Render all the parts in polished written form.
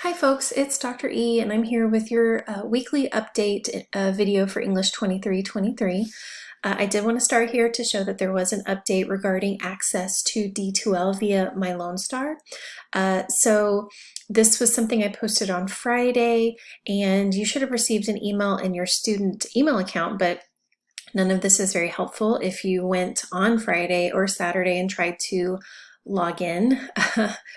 Hi folks, it's Dr. E and I'm here with your weekly update video for English 2323. I did want to start here to show that there was an update regarding access to D2L via My Lone Star. So this was something I posted on Friday, and you should have received an email in your student email account, but none of this is very helpful if you went on Friday or Saturday and tried to log in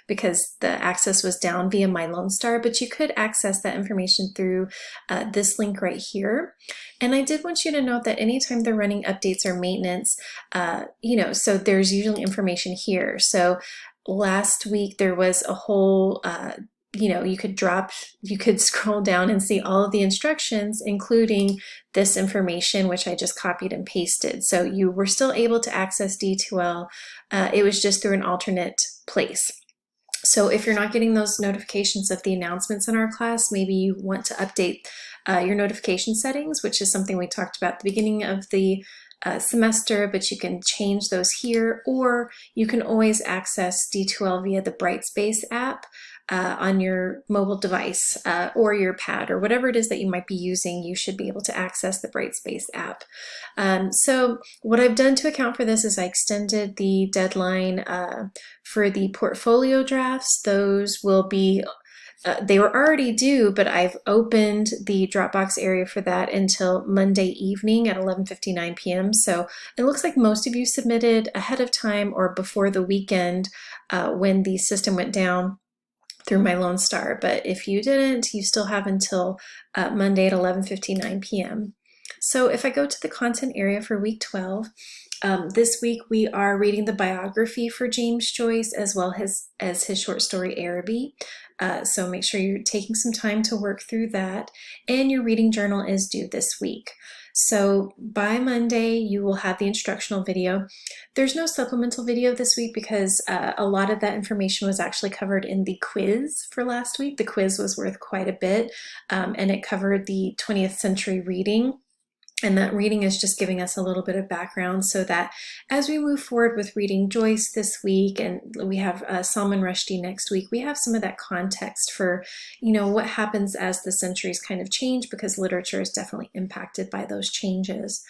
because the access was down via My Lone Star, but you could access that information through this link right here. And I did want you to note that anytime they're running updates or maintenance, so there's usually information here. So last week there was a whole you could scroll down and see all of the instructions, including this information, which I just copied and pasted. So you were still able to access D2L. It was just through an alternate place. So if you're not getting those notifications of the announcements in our class, maybe you want to update your notification settings, which is something we talked about at the beginning of the semester, but you can change those here, or you can always access D2L via the Brightspace app on your mobile device or your pad or whatever it is that you might be using. You should be able to access the Brightspace app. So what I've done to account for this is I extended the deadline for the portfolio drafts. Those will be they were already due, but I've opened the Dropbox area for that until Monday evening at 11:59 p.m. So it looks like most of you submitted ahead of time or before the weekend when the system went down through My Lone Star. But if you didn't, you still have until Monday at 11:59 p.m. So if I go to the content area for week 12, this week we are reading the biography for James Joyce as well as his short story Araby. So make sure you're taking some time to work through that, and your reading journal is due this week. So by Monday, you will have the instructional video. There's no supplemental video this week because a lot of that information was actually covered in the quiz for last week. The quiz was worth quite a bit, and it covered the 20th century reading. And that reading is just giving us a little bit of background so that as we move forward with reading Joyce this week, and we have Salman Rushdie next week, we have some of that context for, what happens as the centuries kind of change, because literature is definitely impacted by those changes.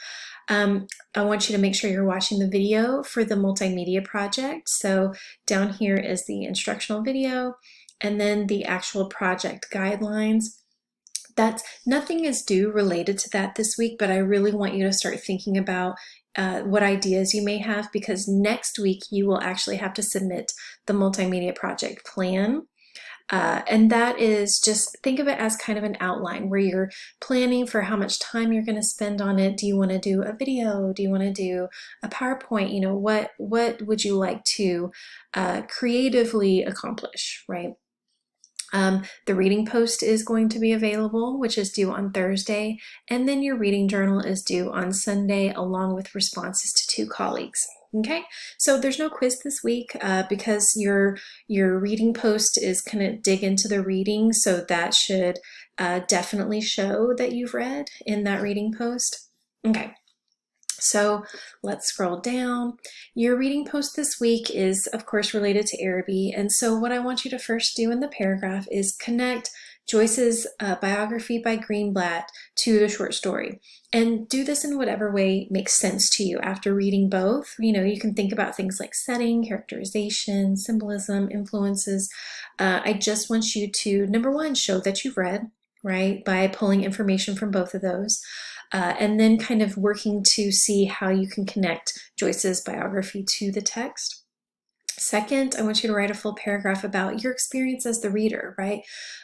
I want you to make sure you're watching the video for the multimedia project. So down here is the instructional video and then the actual project guidelines. Nothing is due related to that this week, but I really want you to start thinking about what ideas you may have, because next week you will actually have to submit the multimedia project plan. And that is, just think of it as kind of an outline where you're planning for how much time you're going to spend on it. Do you want to do a video? Do you want to do a PowerPoint? What would you like to creatively accomplish, right? The reading post is going to be available, which is due on Thursday, and then your reading journal is due on Sunday, along with responses to 2 colleagues. Okay, so there's no quiz this week because your reading post is going to dig into the reading, so that should definitely show that you've read in that reading post. Okay. So let's scroll down. Your reading post this week is, of course, related to Araby. And so what I want you to first do in the paragraph is connect Joyce's biography by Greenblatt to the short story. And do this in whatever way makes sense to you. After reading both, you can think about things like setting, characterization, symbolism, influences. I just want you to, number one, show that you've read, right, by pulling information from both of those. And then kind of working to see how you can connect Joyce's biography to the text. Second, I want you to write a full paragraph about your experience as the reader, right?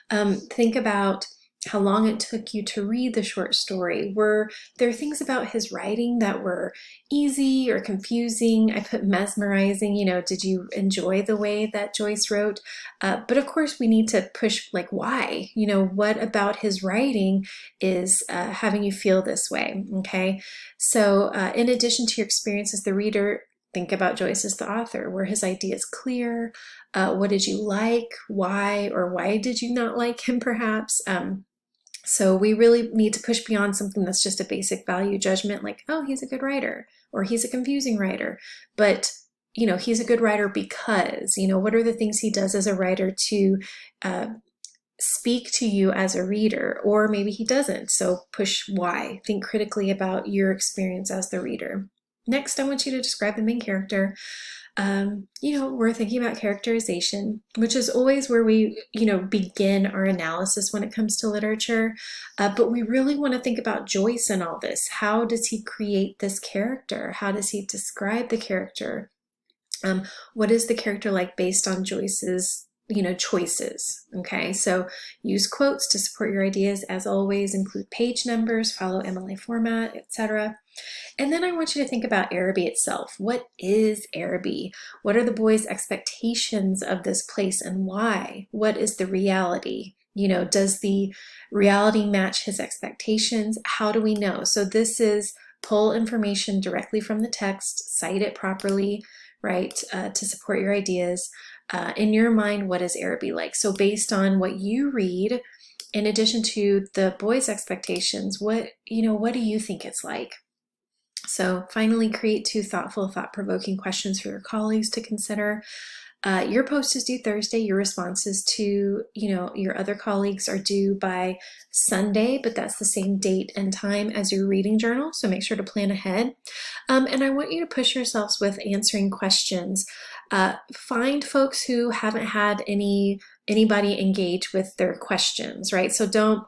Think about how long it took you to read the short story. Were there things about his writing that were easy or confusing? I put mesmerizing, did you enjoy the way that Joyce wrote? But of course we need to push, like, why? What about his writing is having you feel this way, okay? So in addition to your experience as the reader, think about Joyce as the author. Were his ideas clear? What did you like? Why, or why did you not like him perhaps? So we really need to push beyond something that's just a basic value judgment, like, oh, he's a good writer, or he's a confusing writer. But, he's a good writer because, what are the things he does as a writer to speak to you as a reader, or maybe he doesn't. So push why. Think critically about your experience as the reader. Next, I want you to describe the main character. We're thinking about characterization, which is always where we, begin our analysis when it comes to literature. But we really want to think about Joyce in all this. How does he create this character? How does he describe the character? What is the character like based on Joyce's choices? Okay, so use quotes to support your ideas. As always, include page numbers, follow MLA format, etc. And then I want you to think about Araby itself. What is Araby? What are the boys' expectations of this place and why? What is the reality? Does the reality match his expectations? How do we know? So this is pull information directly from the text, cite it properly, right, to support your ideas. In your mind, what is Araby like? So based on what you read, in addition to the boys' expectations, what do you think it's like? So finally, create 2 thoughtful, thought-provoking questions for your colleagues to consider. Your post is due Thursday. Your responses to, your other colleagues are due by Sunday, but that's the same date and time as your reading journal, so make sure to plan ahead. And I want you to push yourselves with answering questions. Find folks who haven't had anybody engage with their questions, right? So don't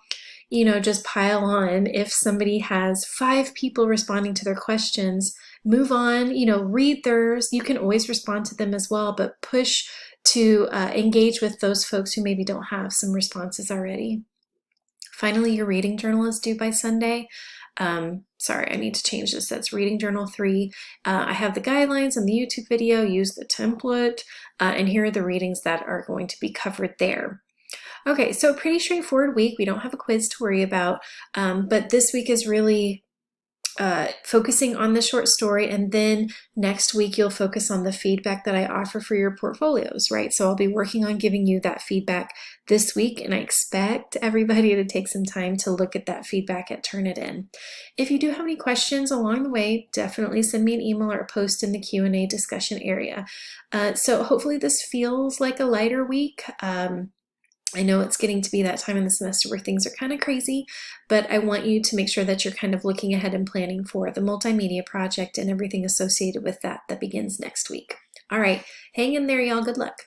just pile on. If somebody has 5 people responding to their questions, move on, read theirs. You can always respond to them as well, but push to engage with those folks who maybe don't have some responses already. Finally, your reading journal is due by Sunday. Sorry, I need to change this. That's reading journal 3. I have the guidelines in the YouTube video. Use the template, and here are the readings that are going to be covered there. Okay, so pretty straightforward week. We don't have a quiz to worry about, but this week is really focusing on the short story, and then next week you'll focus on the feedback that I offer for your portfolios, right? So I'll be working on giving you that feedback this week, and I expect everybody to take some time to look at that feedback and turn it in. If you do have any questions along the way, definitely send me an email or a post in the Q&A discussion area. So hopefully this feels like a lighter week. I know it's getting to be that time in the semester where things are kind of crazy, but I want you to make sure that you're kind of looking ahead and planning for the multimedia project and everything associated with that begins next week. All right, hang in there, y'all. Good luck.